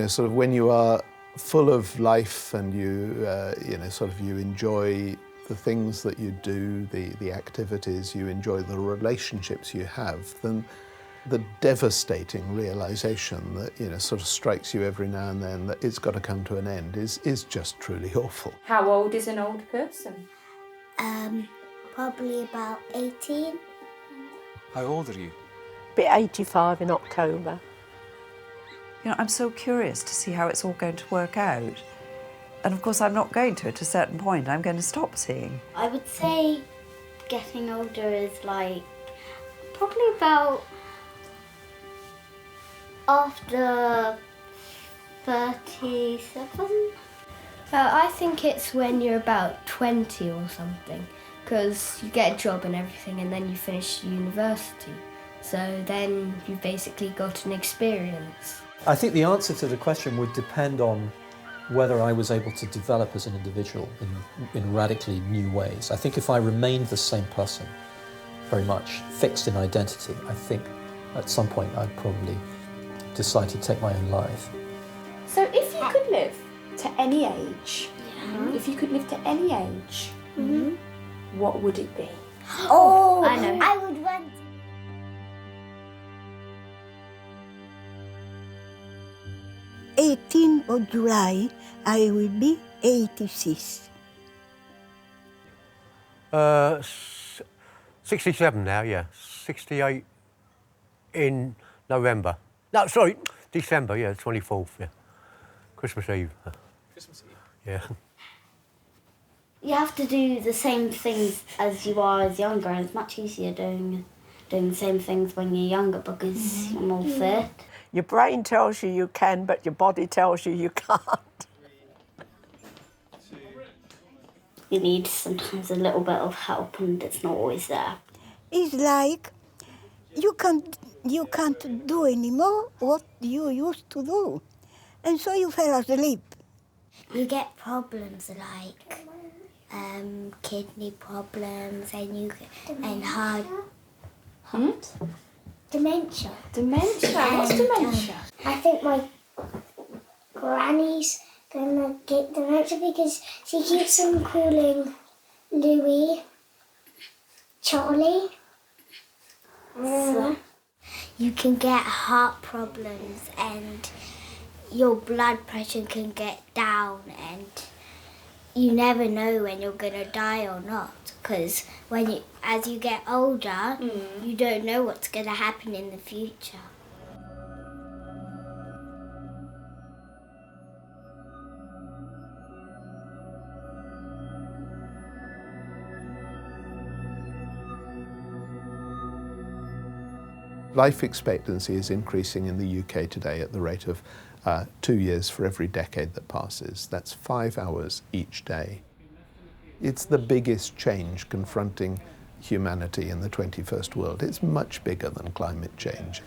Sort of when you are full of life and you enjoy the things that you do, the activities, you enjoy the relationships you have, then the devastating realization that, sort of strikes you every now and then that it's got to come to an end is just truly awful. How old is an old person? Probably about 18. How old are you? Be 85 in October. I'm so curious to see how it's all going to work out. And of course, I'm not going to at a certain point. I'm going to stop seeing. I would say getting older is like probably about after 37. I think it's when you're about 20 or something, because you get a job and everything and then you finish university. So then you've basically got an experience. I think the answer to the question would depend on whether I was able to develop as an individual in radically new ways. I think if I remained the same person, very much fixed in identity, I think at some point I'd probably decide to take my own life. So if you could live to any age, if you could live to any age, what would it be? Oh, I know. I would want... 18th of July, I will be 86. 67 now, yeah. 68 in November. No, sorry, December, yeah, 24th, yeah. Christmas Eve. Christmas Eve? Yeah. You have to do the same things as you are as younger, and it's much easier doing the same things when you're younger because you're more fit. Your brain tells you you can, but your body tells you you can't. You need sometimes a little bit of help, and it's not always there. It's like you can't do anymore what you used to do. And so you fell asleep. You get problems like kidney problems and heart. Dementia. Dementia? What's dementia? I think my granny's gonna get dementia because she keeps on calling Louis Charlie. So you can get heart problems and your blood pressure can get down, and you never know when you're gonna die or not, because as you get older, you don't know what's gonna happen in the future. Life expectancy is increasing in the UK today at the rate of 2 years for every decade that passes. That's 5 hours each day. It's the biggest change confronting humanity in the 21st world. It's much bigger than climate change.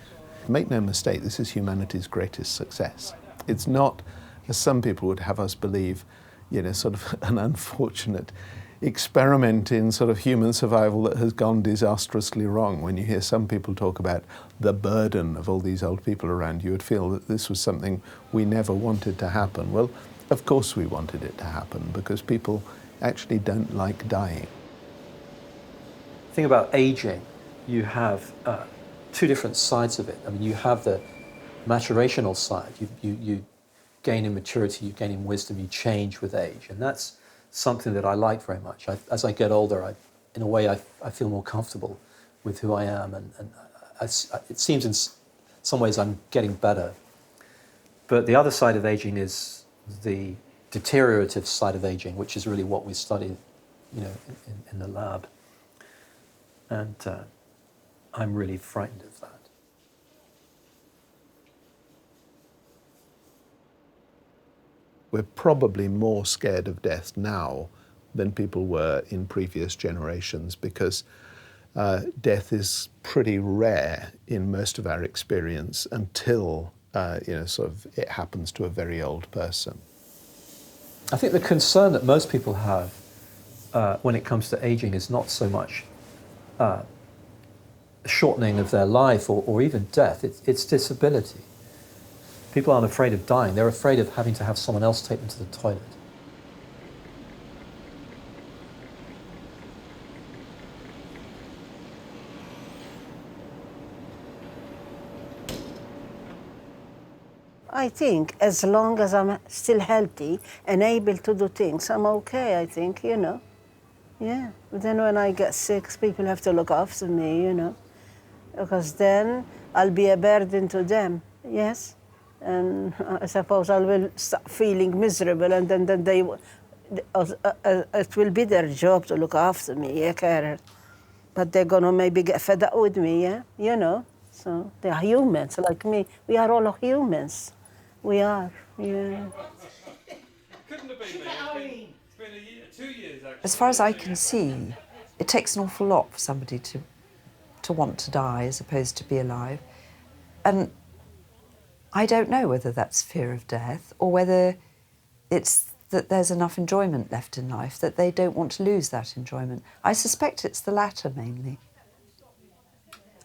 Make no mistake, this is humanity's greatest success. It's not, as some people would have us believe, sort of an unfortunate experiment in sort of human survival that has gone disastrously wrong. When you hear some people talk about the burden of all these old people around, you would feel that this was something we never wanted to happen. Well, of course we wanted it to happen, because people actually don't like dying. The thing about aging, you have two different sides of it. I mean, you have the maturational side. You gain in maturity, you gain in wisdom, you change with age, and that's something that I like very much. As I get older, in a way, I feel more comfortable with who I am, and it seems in some ways I'm getting better. But the other side of aging is the deteriorative side of aging, which is really what we study, in the lab. And I'm really frightened of that. We're probably more scared of death now than people were in previous generations, because death is pretty rare in most of our experience until it happens to a very old person. I think the concern that most people have when it comes to aging is not so much shortening of their life or even death, it's disability. People aren't afraid of dying. They're afraid of having to have someone else take them to the toilet. I think as long as I'm still healthy and able to do things, I'm okay, I think, you know. Yeah, but then when I get sick, people have to look after me, you know, because then I'll be a burden to them, yes. And I suppose I will start feeling miserable, and then it will be their job to look after me, yeah, carer. But they're gonna maybe get fed up with me, yeah, you know. So they're humans like me. We are all humans. We are, yeah. Couldn't have been me. It's been a year, 2 years actually. As far as I can see, it takes an awful lot for somebody to want to die as opposed to be alive. And I don't know whether that's fear of death or whether it's that there's enough enjoyment left in life that they don't want to lose that enjoyment. I suspect it's the latter mainly.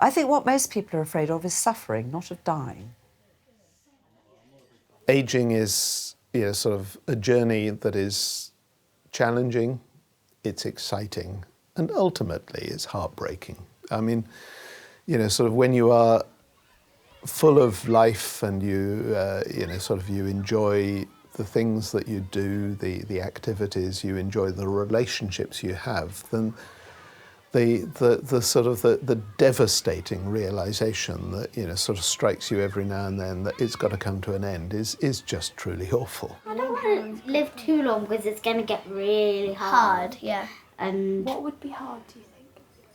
I think what most people are afraid of is suffering, not of dying. Aging is, sort of a journey that is challenging, it's exciting, and ultimately it's heartbreaking. I mean, sort of when you are full of life and you enjoy the things that you do, the activities you enjoy, the relationships you have, then the devastating realization that sort of strikes you every now and then that it's got to come to an end is just truly awful. I don't want to live too long because it's going to get really hard. Yeah. And What would be hard, do you think?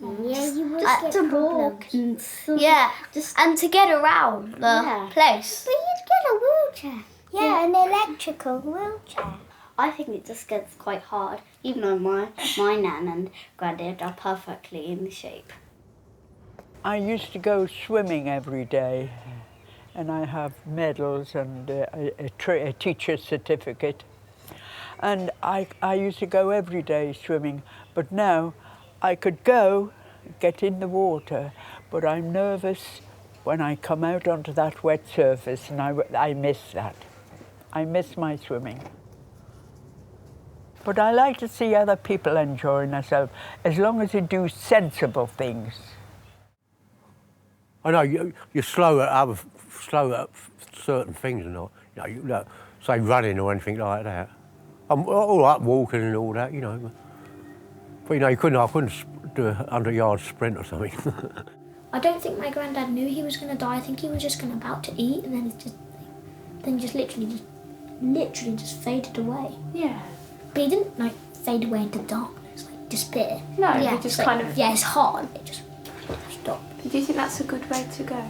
yeah, you would Just get to problems. Yeah, and to get around the place. But you'd get a wheelchair. Yeah, an electrical wheelchair. I think it just gets quite hard, even though my nan and granddad are perfectly in shape. I used to go swimming every day, and I have medals and a teacher's certificate. And I used to go every day swimming, but now I could go, get in the water, but I'm nervous when I come out onto that wet surface, and I miss that. I miss my swimming. But I like to see other people enjoying themselves, as long as they do sensible things. I know you're slow at certain things and all. Say running or anything like that. I'm all right walking and all that, But I couldn't do a 100-yard sprint or something. I don't think my granddad knew he was going to die. I think he was just about to eat, and then just literally just faded away. Yeah. But he didn't fade away into darkness, disappear. No, yeah, he just kind of... Yeah, it's hard. It just stopped. Do you think that's a good way to go?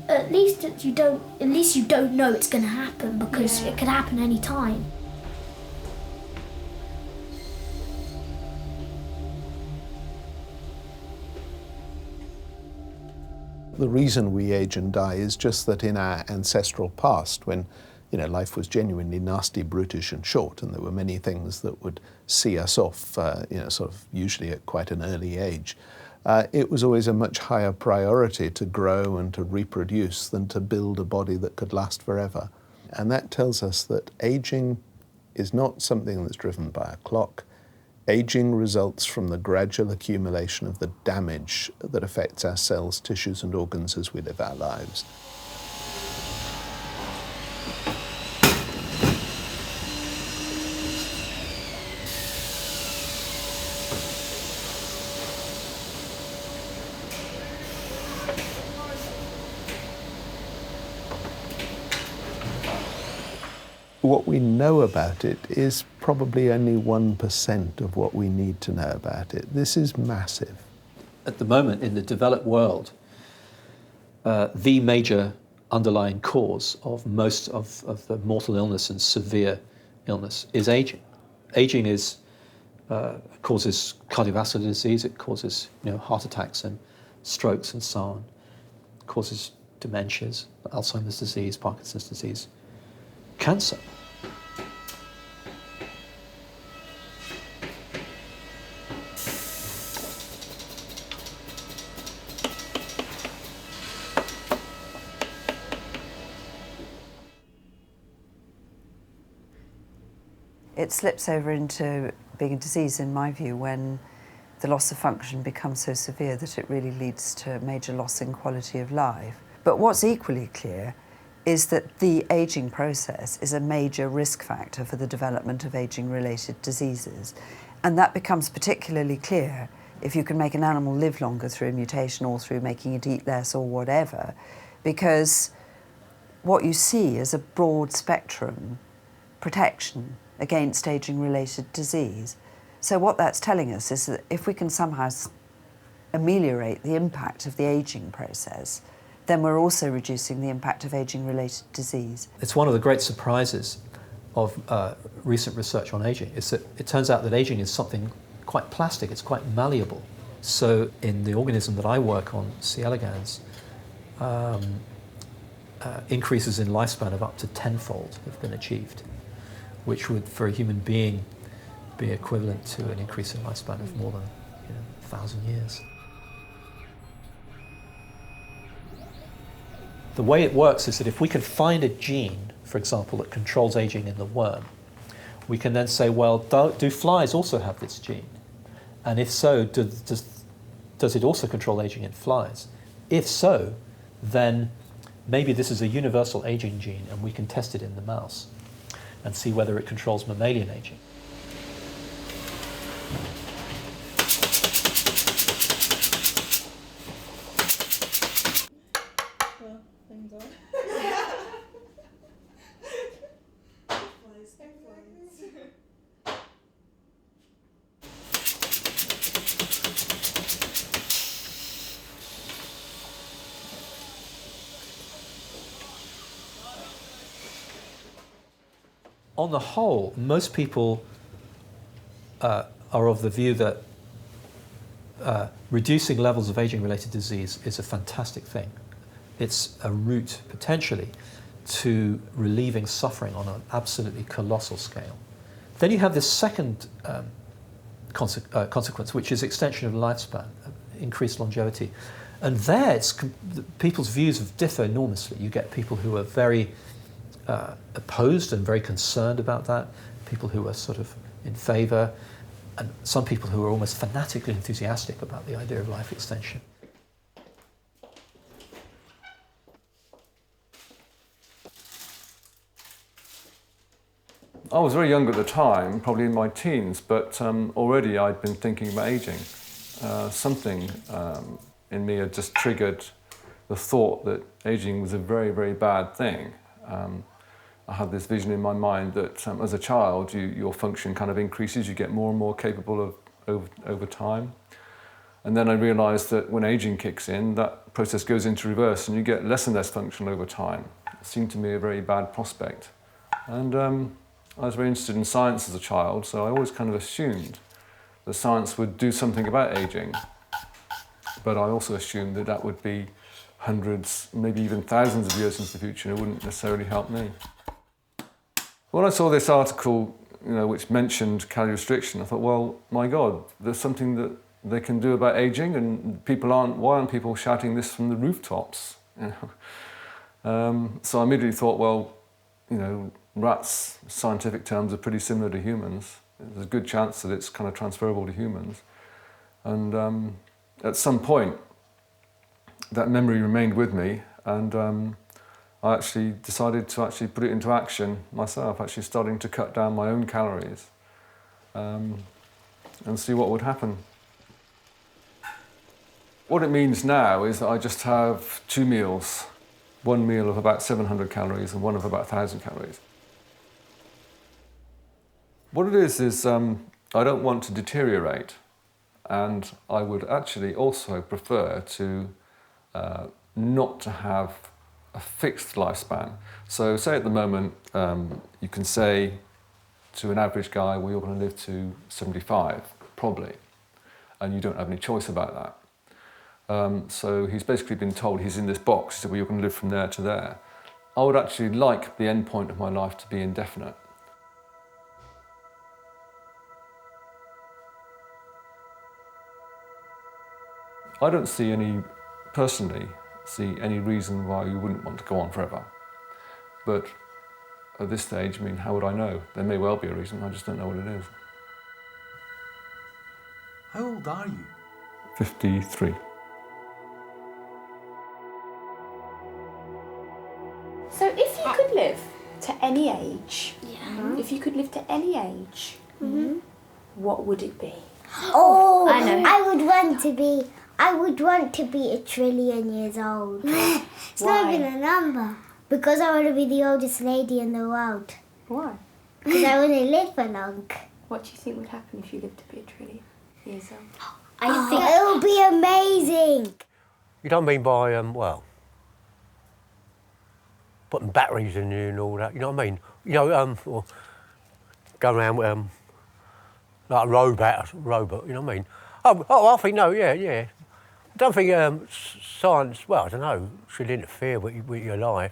At least you don't know it's going to happen, because it could happen any time. The reason we age and die is just that in our ancestral past, when life was genuinely nasty, brutish and short, and there were many things that would see us off, sort of usually at quite an early age, it was always a much higher priority to grow and to reproduce than to build a body that could last forever. And that tells us that aging is not something that's driven by a clock. Aging results from the gradual accumulation of the damage that affects our cells, tissues and organs as we live our lives. What we know about it is probably only 1% of what we need to know about it. This is massive. At the moment, in the developed world, the major underlying cause of most of the mortal illness and severe illness is aging. Aging causes cardiovascular disease, it causes heart attacks and strokes and so on. It causes dementias, Alzheimer's disease, Parkinson's disease, cancer. It slips over into being a disease, in my view, when the loss of function becomes so severe that it really leads to major loss in quality of life. But what's equally clear is that the ageing process is a major risk factor for the development of ageing-related diseases. And that becomes particularly clear if you can make an animal live longer through a mutation or through making it eat less or whatever, because what you see is a broad spectrum protection against ageing-related disease. So what that's telling us is that if we can somehow ameliorate the impact of the ageing process, then we're also reducing the impact of ageing-related disease. It's one of the great surprises of recent research on ageing, is that it turns out that ageing is something quite plastic, it's quite malleable. So in the organism that I work on, C. elegans, increases in lifespan of up to tenfold have been achieved, which would, for a human being, be equivalent to an increase in lifespan of more than 1,000 years. The way it works is that if we can find a gene, for example, that controls aging in the worm, we can then say, well, do flies also have this gene? And if so, does it also control aging in flies? If so, then maybe this is a universal aging gene and we can test it in the mouse and see whether it controls mammalian aging. On the whole, most people are of the view that reducing levels of aging-related disease is a fantastic thing. It's a route, potentially, to relieving suffering on an absolutely colossal scale. Then you have this second consequence, which is extension of lifespan, increased longevity. And there, people's views differ enormously. You get people who are very opposed and very concerned about that, people who are sort of in favour, and some people who are almost fanatically enthusiastic about the idea of life extension. I was very young at the time, probably in my teens, but already I'd been thinking about ageing. Something in me had just triggered the thought that ageing was a very, very bad thing. I had this vision in my mind that as a child, your function kind of increases, you get more and more capable of over time. And then I realised that when ageing kicks in, that process goes into reverse and you get less and less function over time. It seemed to me a very bad prospect. And I was very interested in science as a child, so I always kind of assumed that science would do something about ageing. But I also assumed that that would be hundreds, maybe even thousands of years into the future, and it wouldn't necessarily help me. When I saw this article, which mentioned calorie restriction, I thought, well, my God, there's something that they can do about aging, and why aren't people shouting this from the rooftops? So I immediately thought, well, rats, scientific terms, are pretty similar to humans. There's a good chance that it's kind of transferable to humans. And at some point, that memory remained with me, and I actually decided to put it into action myself, actually starting to cut down my own calories and see what would happen. What it means now is that I just have 2 meals, one meal of about 700 calories and one of about 1,000 calories. What it is I don't want to deteriorate, and I would actually also prefer to not to have a fixed lifespan. So say at the moment, you can say to an average guy, well, you're going to live to 75, probably, and you don't have any choice about that. So he's basically been told he's in this box, so well, you're going to live from there to there. I would actually like the end point of my life to be indefinite. I don't personally see any reason why you wouldn't want to go on forever. But at this stage, I mean, how would I know? There may well be a reason, I just don't know what it is. How old are you? 53. So if you could live to any age, if you could live to any age, what would it be? Oh, I know. I would want to be 1 trillion years old. It's not even a number. Because I want to be the oldest lady in the world. Why? Because I want to live for long. What do you think would happen if you lived to be 1 trillion years old? I think it will be amazing. You don't mean by, well, putting batteries in you and all that, you know what I mean? You know, or go around with, like a robot, you know what I mean? Oh, I think, no, yeah. I don't think science, well, I don't know, should interfere with your life.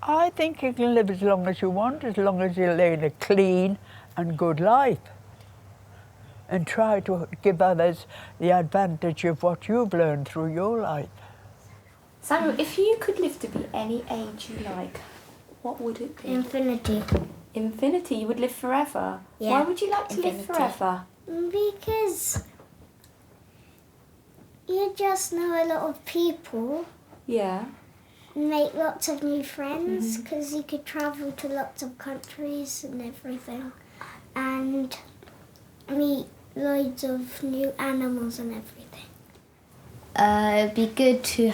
I think you can live as long as you want, as long as you lead a clean and good life. And try to give others the advantage of what you've learned through your life. Samuel, if you could live to be any age you like, what would it be? Infinity. Infinity? You would live forever? Yeah. Why would you like to live forever? Because you just know a lot of people. Yeah. Make lots of new friends because you could travel to lots of countries and everything. And meet loads of new animals and everything. It'd be good to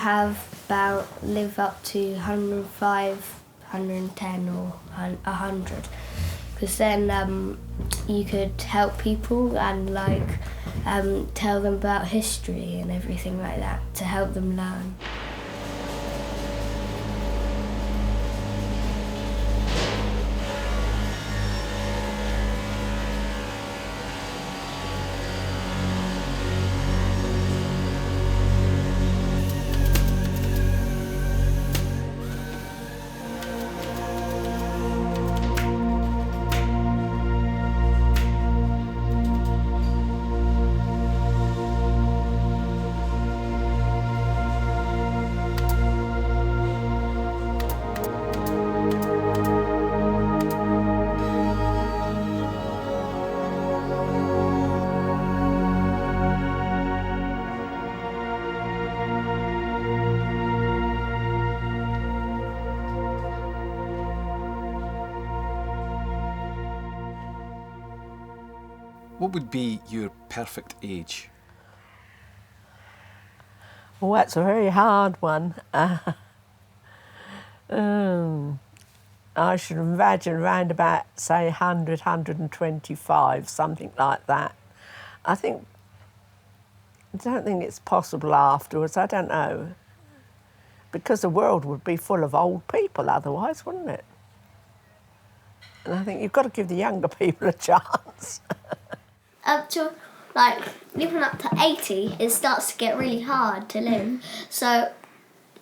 live up to 105, 110 or 100, because then you could help people and tell them about history and everything like that to help them learn. What would be your perfect age? Well, that's a very hard one. I should imagine around about, say, 100, 125, something like that. I don't think it's possible afterwards, I don't know. Because the world would be full of old people otherwise, wouldn't it? And I think you've got to give the younger people a chance. Up to, living up to 80, it starts to get really hard to live. So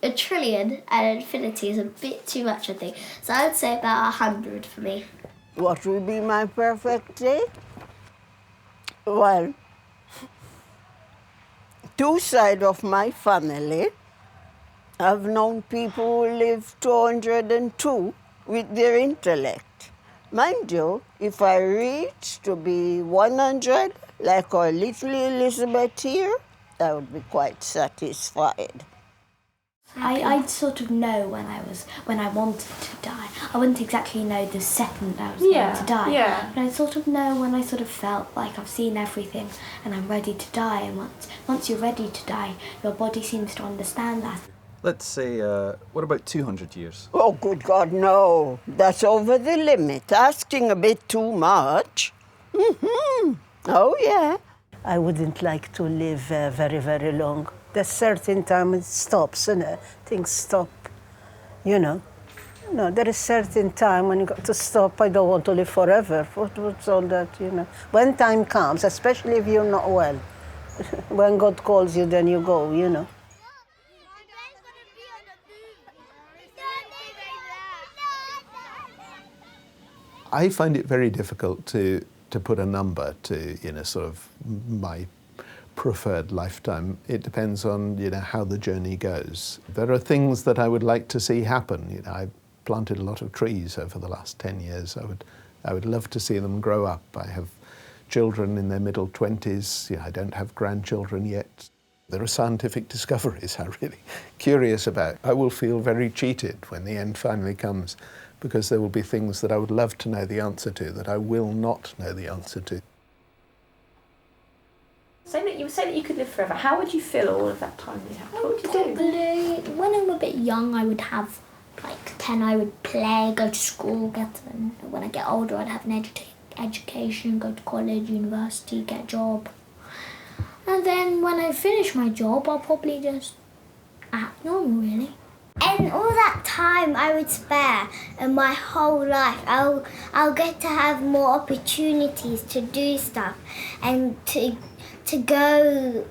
1 trillion and infinity is a bit too much, I think. So I would say about 100 for me. What will be my perfect day? Well, two sides of my family, I've known people who live 202 with their intellect. Mind you, if I reach to be 100, like our little Elizabeth here, I would be quite satisfied. I'd sort of know when I wanted to die. I wouldn't exactly know the second I was going to die. Yeah. But I'd sort of know when I sort of felt like I've seen everything and I'm ready to die. And once you're ready to die, your body seems to understand that. Let's say, what about 200 years? Oh, good God, no. That's over the limit. Asking a bit too much. Oh, yeah. I wouldn't like to live very, very long. There's certain time it stops, and things stop, you know. No, there is certain time when you got to stop. I don't want to live forever. What's all that, you know? When time comes, especially if you're not well, when God calls you, then you go, you know. I find it very difficult to put a number to, sort of my preferred lifetime. It depends on, how the journey goes. There are things that I would like to see happen. planted a lot of trees over the last 10 years. I would love to see them grow up. I have children in their middle 20s. I don't have grandchildren yet. There are scientific discoveries I'm really curious about. I will feel very cheated when the end finally comes, because there will be things that I would love to know the answer to that I will not know the answer to. You were saying that you could live forever. How would you fill all of that time you have? What would you do? Probably, when I'm a bit young, I would have like 10, I would play, go to school, when I get older, I'd have an education, go to college, university, get a job. And then when I finish my job, I'll probably just act normal, really. And all that time I would spare in my whole life, I'll get to have more opportunities to do stuff and to go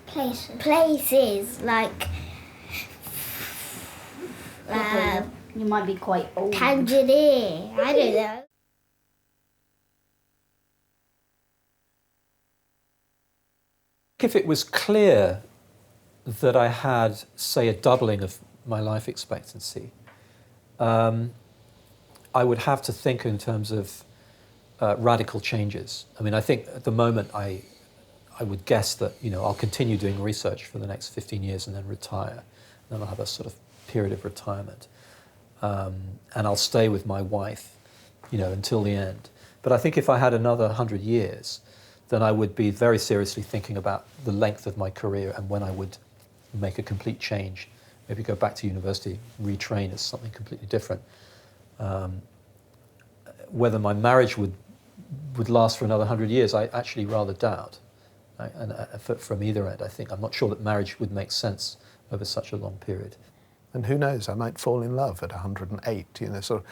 places like you might be quite old. Tangier, I don't know. If it was clear that I had, say, a doubling of my life expectancy, I would have to think in terms of radical changes. I mean, I think at the moment I would guess that, I'll continue doing research for the next 15 years and then retire. Then I'll have a sort of period of retirement. And I'll stay with my wife, until the end. But I think if I had another 100 years, then I would be very seriously thinking about the length of my career and when I would make a complete change. Maybe go back to university, retrain as something completely different. Whether my marriage would last for another 100 years, I actually rather doubt. And from either end, I think. I'm not sure that marriage would make sense over such a long period. And who knows, I might fall in love at 108, sort of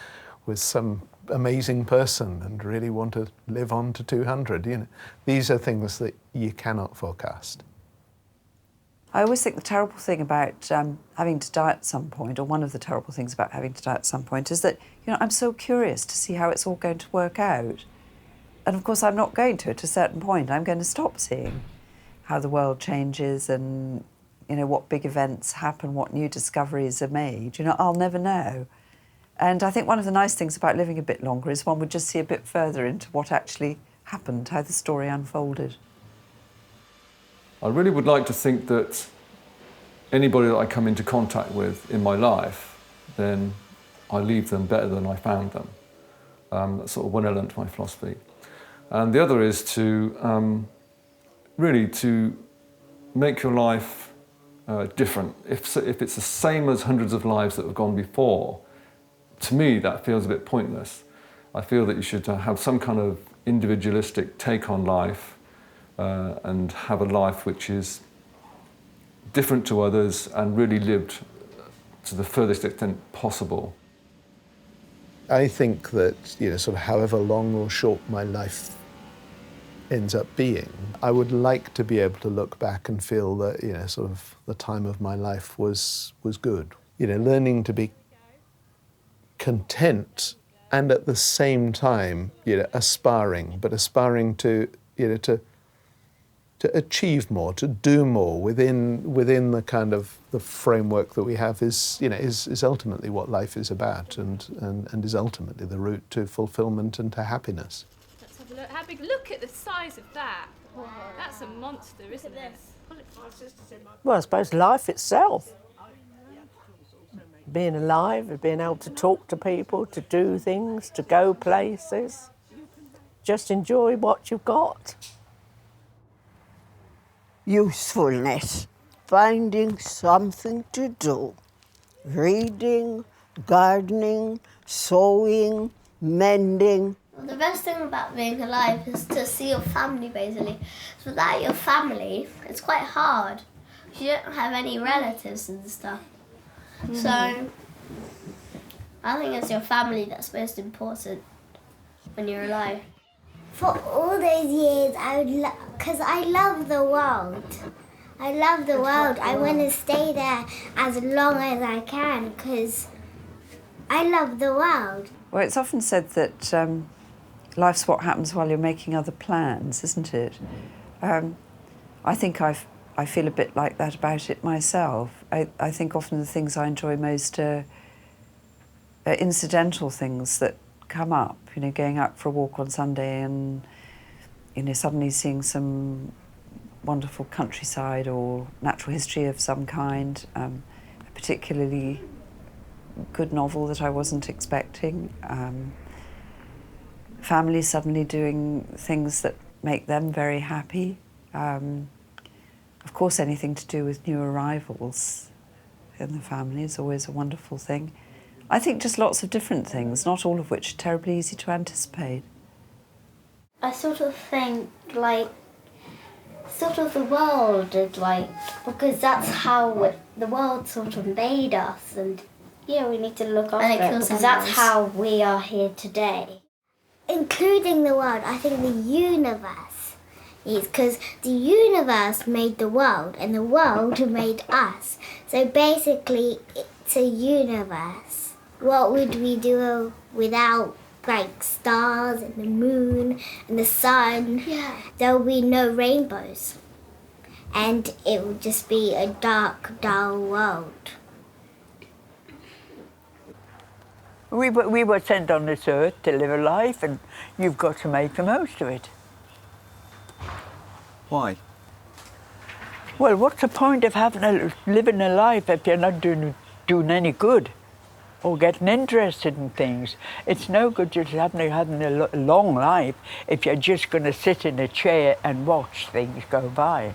with some amazing person and really want to live on to 200. These are things that you cannot forecast. I always think the terrible thing about having to die at some point, or one of the terrible things about having to die at some point, is that I'm so curious to see how it's all going to work out. And of course I'm not going to at a certain point. I'm going to stop seeing how the world changes and what big events happen, what new discoveries are made. I'll never know. And I think one of the nice things about living a bit longer is one would just see a bit further into what actually happened, how the story unfolded. I really would like to think that anybody that I come into contact with in my life, then I leave them better than I found them. That's sort of one element to my philosophy. And the other is to really to make your life different. If it's the same as hundreds of lives that have gone before, to me that feels a bit pointless. I feel that you should have some kind of individualistic take on life and have a life which is different to others and really lived to the furthest extent possible. I think that, sort of however long or short my life ends up being, I would like to be able to look back and feel that, sort of the time of my life was good. Learning to be content and at the same time, aspiring to achieve more, to do more within the kind of the framework that we have is ultimately what life is about and is ultimately the route to fulfillment and to happiness. Let's have a look. How big? Look at the size of that. That's a monster, isn't it? Well, I suppose life itself. Being alive, being able to talk to people, to do things, to go places. Just enjoy what you've got. Usefulness, finding something to do. Reading, gardening, sewing, mending. The best thing about being alive is to see your family, basically. So without your family, it's quite hard. You don't have any relatives and stuff. So I think it's your family that's most important when you're alive. For all those years, because I love the world. I love the world. I want to stay there as long as I can because I love the world. Well, it's often said that life's what happens while you're making other plans, isn't it? I think I feel a bit like that about it myself. I think often the things I enjoy most are incidental things that come up, you know, going out for a walk on Sunday and, you know, suddenly seeing some wonderful countryside or natural history of some kind, a particularly good novel that I wasn't expecting, families suddenly doing things that make them very happy. Of course, anything to do with new arrivals in the family is always a wonderful thing. I think just lots of different things, not all of which are terribly easy to anticipate. I sort of think, like, sort of the world is like, because that's how the world sort of made us, and yeah, we need to look after it because that's how we are here today. Including the world, I think the universe is, because the universe made the world and the world made us. So basically, it's a universe. What would we do without, like, stars and the moon and the sun? Yeah. There would be no rainbows. And it would just be a dark, dull world. We were sent on this earth to live a life, and you've got to make the most of it. Why? Well, what's the point of living a life if you're not doing any good or getting interested in things? It's no good just having a long life if you're just going to sit in a chair and watch things go by.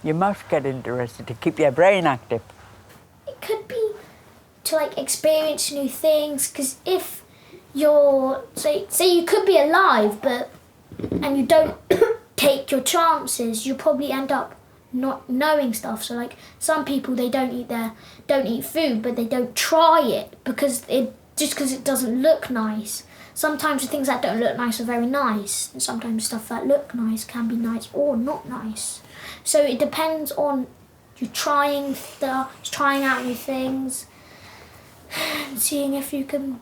You must get interested to keep your brain active. It could be to, like, experience new things, because if you're, say you could be alive, and you don't take your chances, you probably end up not knowing stuff. So, like, some people, they don't eat food, but they don't try it because it doesn't look nice. Sometimes the things that don't look nice are very nice, and sometimes stuff that look nice can be nice or not nice. So it depends on you trying stuff, trying out new things, and seeing if you can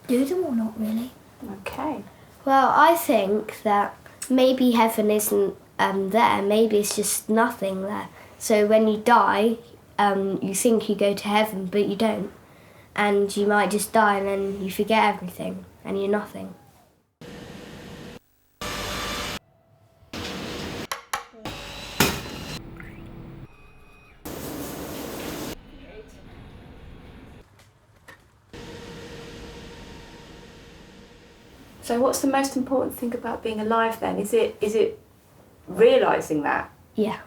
do them or not, really. Okay. Well, I think that maybe heaven isn't there, maybe it's just nothing there. So when you die, you think you go to heaven, but you don't. And you might just die and then you forget everything and you're nothing. So what's the most important thing about being alive then? Is it realising that? Yeah.